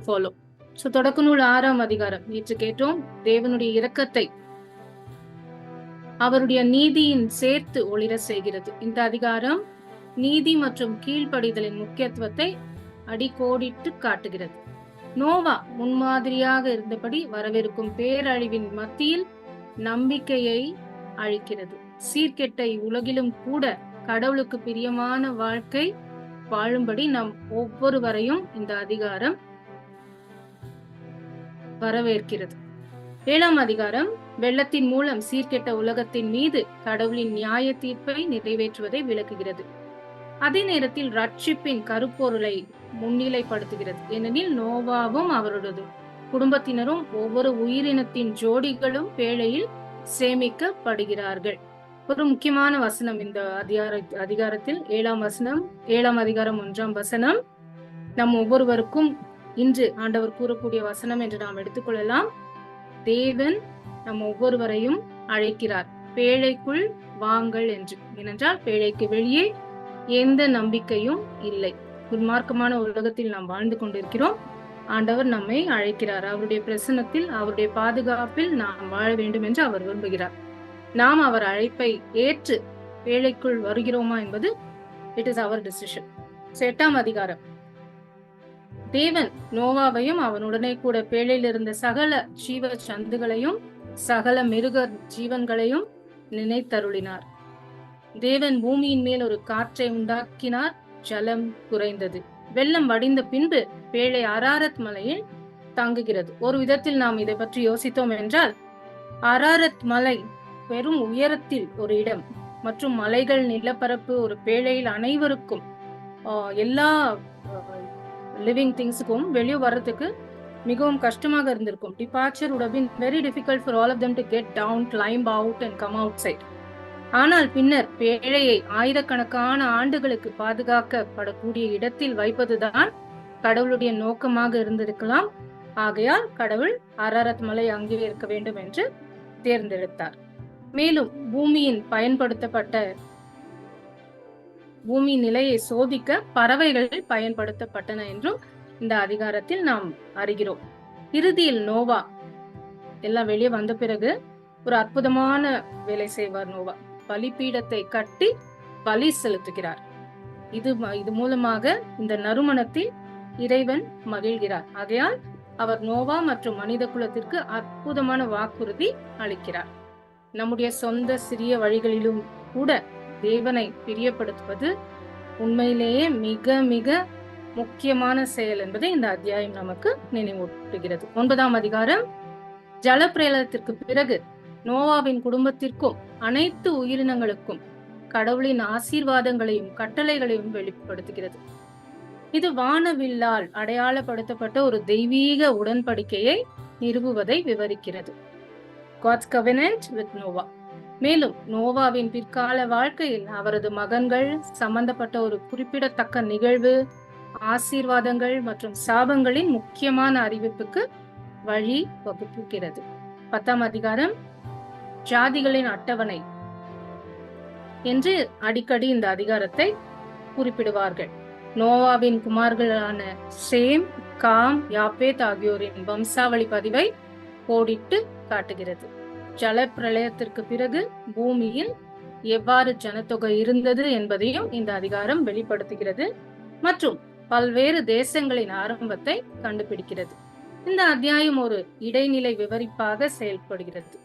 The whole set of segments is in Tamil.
follow. So தொடக்க நூல் 6ஆம் அதிகாரம் நேற்று கேட்டோம். தேவனுடைய இரக்கத்தை அவருடைய நீதியின் சேர்த்து ஒளிர செய்கிறது. இந்த அதிகாரம் நீதி மற்றும் கீழ்ப்படிதலின் முக்கியத்துவத்தை அடிக்கோடிட்டு காட்டுகிறது. நோவா முன்மாதிரியாக இருந்தபடி வரவிருக்கும் பேரழிவின் மத்தியில் நம்பிக்கையை அளிக்கிறது. சீர்கெட்ட உலகிலும் கூட கடவுளுக்கு பிரியமான வாழ்க்கை வாழும்படி நம் ஒவ்வொருவரையும் இந்த அதிகாரம் வரவேற்கிறது. 7ஆம் அதிகாரம் வெள்ளத்தின் மூலம் சீர்கெட்ட உலகத்தின் மீது கடவுளின் நியாய தீர்ப்பை நிறைவேற்றுவதை விளக்குகிறது. அதே நேரத்தில் ரட்சிப்பின் கருப்பொருளை முன்னிலைப்படுத்துகிறது. ஏனெனில் நோவாவும் அவரது குடும்பத்தினரும் ஒவ்வொரு உயிரினத்தின் ஜோடிகளும் பேழையில் சேமிக்கப்படுகிறார்கள். ஒரு முக்கியமான வசனம் இந்த அதிகாரத்தில் 7ஆம் அதிகாரம் 1ஆம் வசனம் நம் ஒவ்வொருவருக்கும் இன்று ஆண்டவர் கூறக்கூடிய வசனம் என்று நாம் எடுத்துக்கொள்ளலாம். தேவன் நம் ஒவ்வொருவரையும் அழைக்கிறார், பேழைக்குள் வாங்கள் என்று. ஏனென்றால் பேழைக்கு வெளியே எந்த நம்பிக்கையும் இல்லை. துன்மார்க்கமான உலகத்தில் நாம் வாழ்ந்து கொண்டிருக்கிறோம். ஆண்டவர் நம்மை அழைக்கிறார். அவருடைய பிரசன்னத்தில், அவருடைய பாதுகாப்பில் நாம் வாழ வேண்டும் என்று அவர் விரும்புகிறார். நாம் அவர் அழைப்பை ஏற்று பேழைக்குள் வருகிறோமா என்பது இட் இஸ் அவர் டிசிஷன். 8ஆம் அதிகாரம் தேவன் நோவாவையும் அவனுடனே கூட பேழையில் இருந்த சகல ஜீவ சந்துகளையும் சகல மிருக ஜீவன்களையும் நினைத்தருளினார். தேவன் பூமியின் மேல் ஒரு காற்றை உண்டாக்கினார். ஜலம் குறைந்தது. வெள்ளம் வடிந்த பின்பு பேழை அராரத் மலையில் தங்குகிறது. ஒரு விதத்தில் நாம் இதை பற்றி யோசித்தோம் என்றால், அராரத் மலை பெரும் உயரத்தில் ஒரு இடம் மற்றும் மலைகள் நிலப்பரப்பு ஒரு பேழையில் அனைவருக்கும் எல்லா லிவிங் திங்ஸுக்கும் வெளியே வர்றதுக்கு மிகவும் கஷ்டமாக இருந்திருக்கும். Departure would have been very difficult for all of them to get down, climb out and come outside. ஆனால் பின்னர் பேழையை ஆயிரக்கணக்கான ஆண்டுகளுக்கு பாதுகாக்கப்படக்கூடிய இடத்தில் வைப்பதுதான் கடவுளுடைய நோக்கமாக இருந்திருக்கலாம். ஆகையால் கடவுள் அராரத் மலை அங்கே இருக்க வேண்டும் என்று தேர்ந்தெடுத்தார். மேலும் பூமி நிலையை சோதிக்க பறவைகள் பயன்படுத்தப்பட்டன என்றும் இந்த அதிகாரத்தில் நாம் அறிகிறோம். இறுதியில் நோவா எல்லாம் வெளியே வந்த பிறகு ஒரு அற்புதமான வேலை செய்வார். நோவா பலிபீடத்தை கட்டி பலி செலுத்துகிறார். இது மூலமாக இந்த நறுமணத்தில் இறைவன் மகிழ்கிறார். ஆகையால் அவர் நோவா மற்றும் மனித குலத்திற்கு அற்புதமான வாக்குறுதி அளிக்கிறார். நம்முடைய சொந்த சிறிய வழிகளிலும் கூட தேவனை பிரியப்படுத்துவது உண்மையிலேயே மிக மிக முக்கியமான செயல் என்பதை இந்த அத்தியாயம் நமக்கு நினைவூட்டுகிறது. 9ஆம் அதிகாரம் ஜலப்பிரளயத்திற்கு பிறகு நோவாவின் குடும்பத்திற்கும் அனைத்து உயிரினங்களுக்கும் கடவுளின் ஆசீர்வாதங்களையும் கட்டளைகளையும் வெளிப்படுத்துகிறது. இது வானவில்லால் அடையாளப்படுத்தப்பட்ட ஒரு தெய்வீக உடன்படிக்கையை நிறுவுவதை விவரிக்கிறது. God's covenant with Noah. மேலும் நோவாவின் பிற்கால வாழ்க்கையில் அவரது மகன்கள் சம்பந்தப்பட்ட ஒரு குறிப்பிடத்தக்க நிகழ்வு, ஆசீர்வாதங்கள் மற்றும் சாபங்களின் முக்கியமான அறிவிப்புக்கு வழி வகுப்புகிறது. 10ஆம் அதிகாரம் ஜாதிகளின் அட்டவணை என்று அடிக்கடி இந்த அதிகாரத்தை குறிப்பிடுவார்கள். நோவாவின் குமார்களான சேம், காம், யாப்பேத் ஆகியோரின் வம்சாவளி பதிவை கோடிட்டு காட்டுகிறது. ஜலப்பிரளயத்திற்கு பிறகு பூமியில் எவ்வாறு ஜனத்தொகை இருந்தது என்பதையும் இந்த அதிகாரம் வெளிப்படுத்துகிறது மற்றும் பல்வேறு தேசங்களின் ஆரம்பத்தை கண்டுபிடிக்கிறது. இந்த அத்தியாயம் ஒரு இடைநிலை விவரிப்பாக செயல்படுகிறது.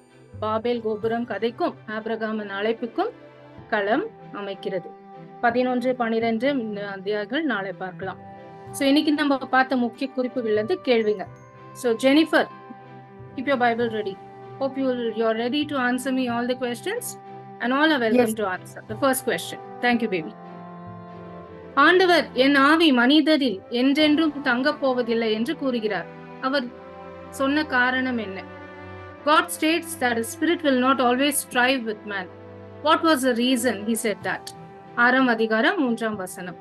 பாபேல் கோபுரம் கதைக்கும் ஆபிரகாமின் அழைப்புக்கும் களம் அமைக்கிறது. 11, 12 அத்தியாயங்கள் நாளை பார்க்கலாம். சோ இன்னைக்கு நம்ம பார்த்த முக்கிய குறிப்புகள் கேள்விங்க. So Jennifer, keep your Bible ready. Hope you're ready to answer me all the questions and all are welcome to answer. The first question. Thank you baby. ஆண்டவர் என் ஆவி மனிதரில் என்றென்றும் தங்க போவதில்லை என்று கூறுகிறார். அவர் சொன்ன காரணம் என்ன? God states that his spirit will not always strive with man. What was the reason he said that? 6ஆம் அதிகாரம் 3ஆம் வசனம்.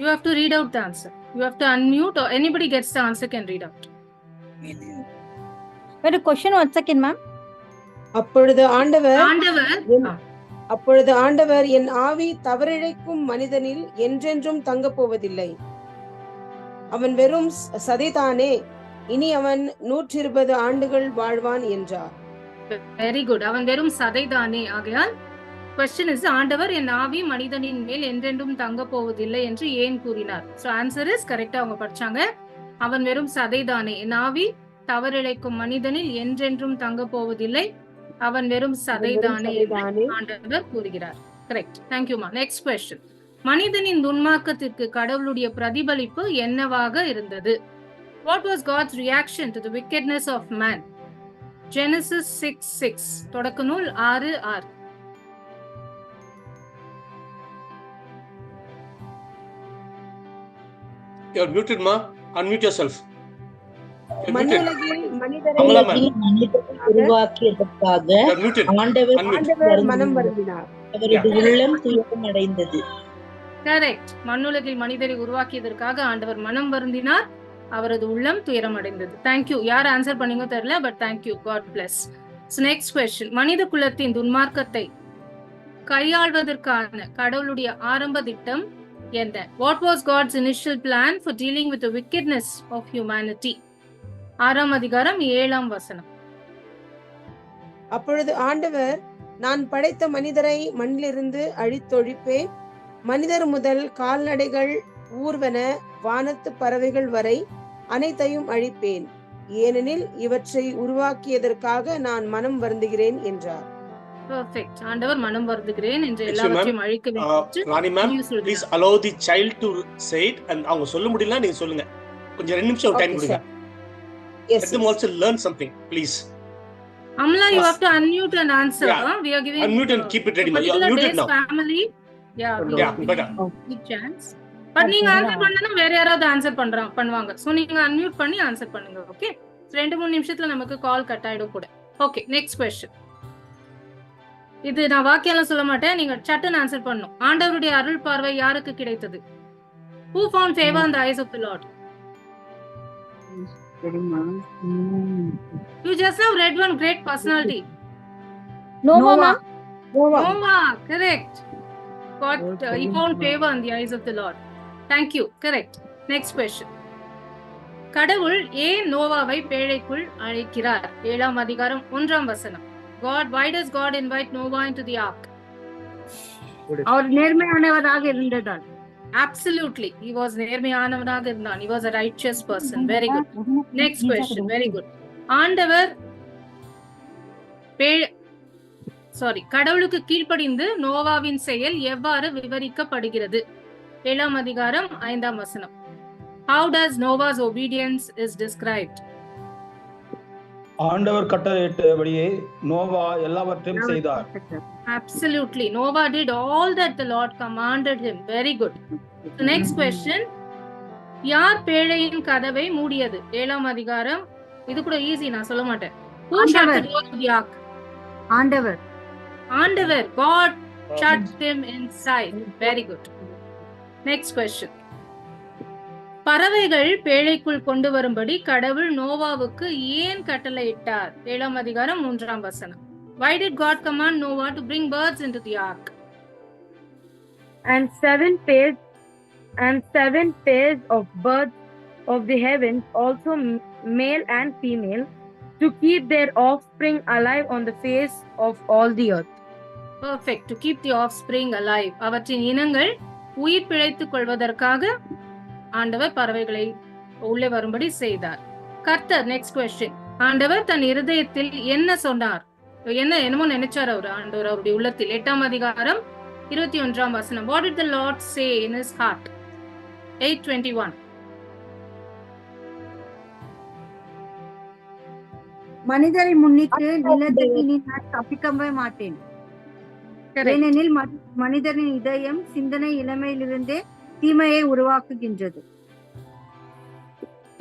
You have to read out the answer. You have to unmute or anybody gets the answer can read out. Wait a question, 1 second, ma'am. அப்பொழுது ஆண்டவர் ஆண்டவர் அப்பொழுது ஆண்டவர் என் ஆவி தவறிழைக்கும் மனிதனில் என்றென்றும் தங்கப் போவதில்லை. அவன் வெறும் சதைதானே, இனி அவன் 120 ஆண்டுகள் வாழ்வான் என்றார். Very good. அவன் வெறும் சதைதானே. ஆகையால் question is, ஆண்டவர் என் ஆவி மனிதனின் மேல் என்றென்றும் தங்க போவதில்லை என்று ஏன் கூறினார்? So answer is கரெக்டா அவங்க படிச்சாங்க. அவன் வெறும் சதைதானே, என் ஆவி தவறிழைக்கும் மனிதனில் என்றென்றும் தங்க போவதில்லை, அவன் வெறும் சதைதானே என்று ஆண்டவர் கூறுகிறார். கரெக்ட். தேங்க்யூமா. Next question. மனிதனின் துன்மார்க்கத்திற்கு கடவுளுடைய பிரதிபலிப்பு என்னவாக இருந்தது? What was God's reaction to the wickedness of man? Genesis 6:6. தொடக்க நூல் 6:6. You are muted, ma. Unmute yourself. மண்ணுலகில் மனிதரை உருவாக்கியதற்காக ஆண்டவர் மனம் வருந்தினார், அவரது உள்ளம் துயரமடைந்தது. கரெக்ட். மண்ணுலகில் மனிதரை உருவாக்கியதற்காக ஆண்டவர் மனம் வருந்தினார், அவரது உள்ளம் துயரமடைந்தது. தேங்க்யூ. யார் ஆன்சர் பண்ணீங்க தெரியல, but thank you. God bless. Next question. மனித குலத்தின் துன்மார்க்கத்தை கையாள்வதற்கான கடவுளுடைய ஆரம்ப திட்டம் என்ன? What was God's initial plan for dealing with the wickedness of humanity? 6ஆம் அதிகாரம் 7ஆம் வசனம். அப்பொழுது ஆண்டவர், நான் படைத்த மனிதரை மண்ணிலிருந்து அழித்தொழிப்பேன், மனிதர் முதல் கால்நடைகள் ஊர்வன வானத்து பறவைகள் வரை அனைத்தையும் அழிப்பேன், ஏனெனில் இவற்றை உருவாக்கியதற்காக நான் மனம் வருந்துகிறேன் என்றார். Perfect. ஆண்டவர் மனம் வருந்துகிறேன் என்று எல்லாவற்றையும் அழிக்க வேண்டும். ராணி ma'am, please allow the child to say it. and அவங்க சொல்ல முடியல, நீங்க சொல்லுங்க. கொஞ்சம் 2 நிமிஷம் டைம் கொடுங்க. Yes. Let them also learn something, please. Amla, you have to unmute and answer. Yeah. We are giving Unmute and keep it ready. You are muted now. Family. Yeah, better. Big chance. But நீங்க ஆன்சர் பண்ணனா வேற யாராவது ஆன்சர் பண்ணுவாங்க. சோ நீங்க அன்மியூட் பண்ணி ஆன்சர் பண்ணுங்க. ஓகே. 2-3 நிமிஷத்துல நமக்கு கால் கட் ஆயிடும் கூட. Okay, next question. இது நான் வாக்கியெல்லாம் சொல்ல மாட்டேன், நீங்க சட்டுன்னு ஆன்சர் பண்ணணும். ஆண்டவருடைய அருள் பார்வை யாருக்கு கிடைத்தது? Who found favor in the eyes of the Lord? You just have read one great personality. Noah. Noah, correct. He found favor in the eyes of the Lord. Thank you. Correct. Next question. கடவுள் ஏன் நோவாவை பேழைக்குள் அழைக்கிறார்? 7ஆம் அதிகாரம் 1ஆம் வசனம். Why does God invite Noah into the ark? அவர் நேர்மையானவராக இருந்ததால். Absolutely. He was நேர்மையானவராக இருந்தான். He was a righteous person. Very good. Next question. Very good. ஆண்டவர் கடவுளுக்கு கீழ்ப்படிந்து நோவாவின் செயல் எவ்வாறு விவரிக்கப்படுகிறது? 7ஆம் அதிகாரம் 5ஆம் வசனம். How does Noah's obedience is described? ஆண்டவர் கட்டளையிட்டபடியே நோவா எல்லாவற்றையும் செய்தார். Absolutely. Noah did all that the Lord commanded him. Very good. So next question. யார் பேழையின் கதவை மூடியது? 7ஆம் அதிகாரம். இது கூட ஈஸி, நான் சொல்ல மாட்டேன். Who shut the door to the ark? ஆண்டவர். God shut him inside. Very good. Next question. பறவைகள் பேழைக்குள் கொண்டு வரும்படி கடவுள் நோவாவுக்கு ஏன் கட்டளையிட்டார்? 7ஆம் அதிகாரம் 3ஆம் வசனம். Why did God command Noah to bring birds into the ark? And seven pairs of birds of the heavens, also male and female, to keep their offspring alive on the face of all the earth. Perfect. To keep the offspring alive. அவற்றின் இனங்கள் உயிர் பிழைத்துக் கொள்வதற்காக ஆண்டவர் பறவைகளை உள்ளே வரும்படி செய்தார். கர்த்தர். Next question. ஆண்டவர் தன் இருதயத்தில் என்ன சொன்னார்? என்னமோ நினைச்சார் ஆண்டவர் அவருடைய உள்ளத்தில். 8ஆம் அதிகாரம் 21ஆம் வசனம். What did the Lord say in his heart? 8:21. மனிதரை முன்னிட்டு நிலத்துக்கு நீ தப்பிக்கவே மாட்டேன், ஏனெனில் மனிதரின் இதயம் சிந்தனை இளமையிலிருந்தே தீமையை உருவாக்குகின்றது.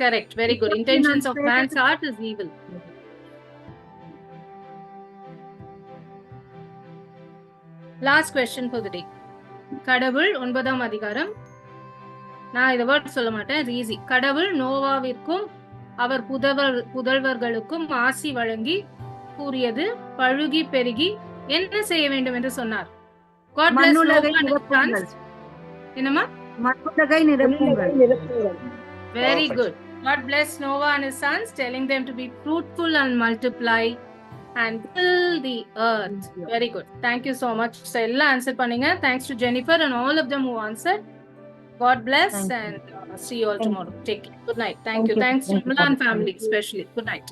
Correct. Very good. Intentions of man's heart is evil. Last question for the day. கடவுள் 9ஆம் அதிகாரம். நான் இத வேர்ட் சொல்ல மாட்டேன், இது ஈஸி. கடவுள் நோவாவிற்கும் அவர் புதல்வர்களுக்கும் ஆசி வழங்கி கூறியது, பழுகி பெருகி என்ன செய்ய வேண்டும் என்று சொன்னார். God bless மண்ணுலகை Noah and his நிரப்புங்கள். sons. என்னம்மா? மண்ணுலகை நிரப்புங்கள். Very Perfect. good. God bless Noah and his sons, telling them to be fruitful and multiply and fill the earth. Very good. Thank you so much. So, ella answer panninga. Thanks to Jennifer and all of them who answered. God bless Thank you. and see you all Thank tomorrow. Take care. Good night. Thank Thank you. you. Thanks to Thank you. Milan family especially. Good night.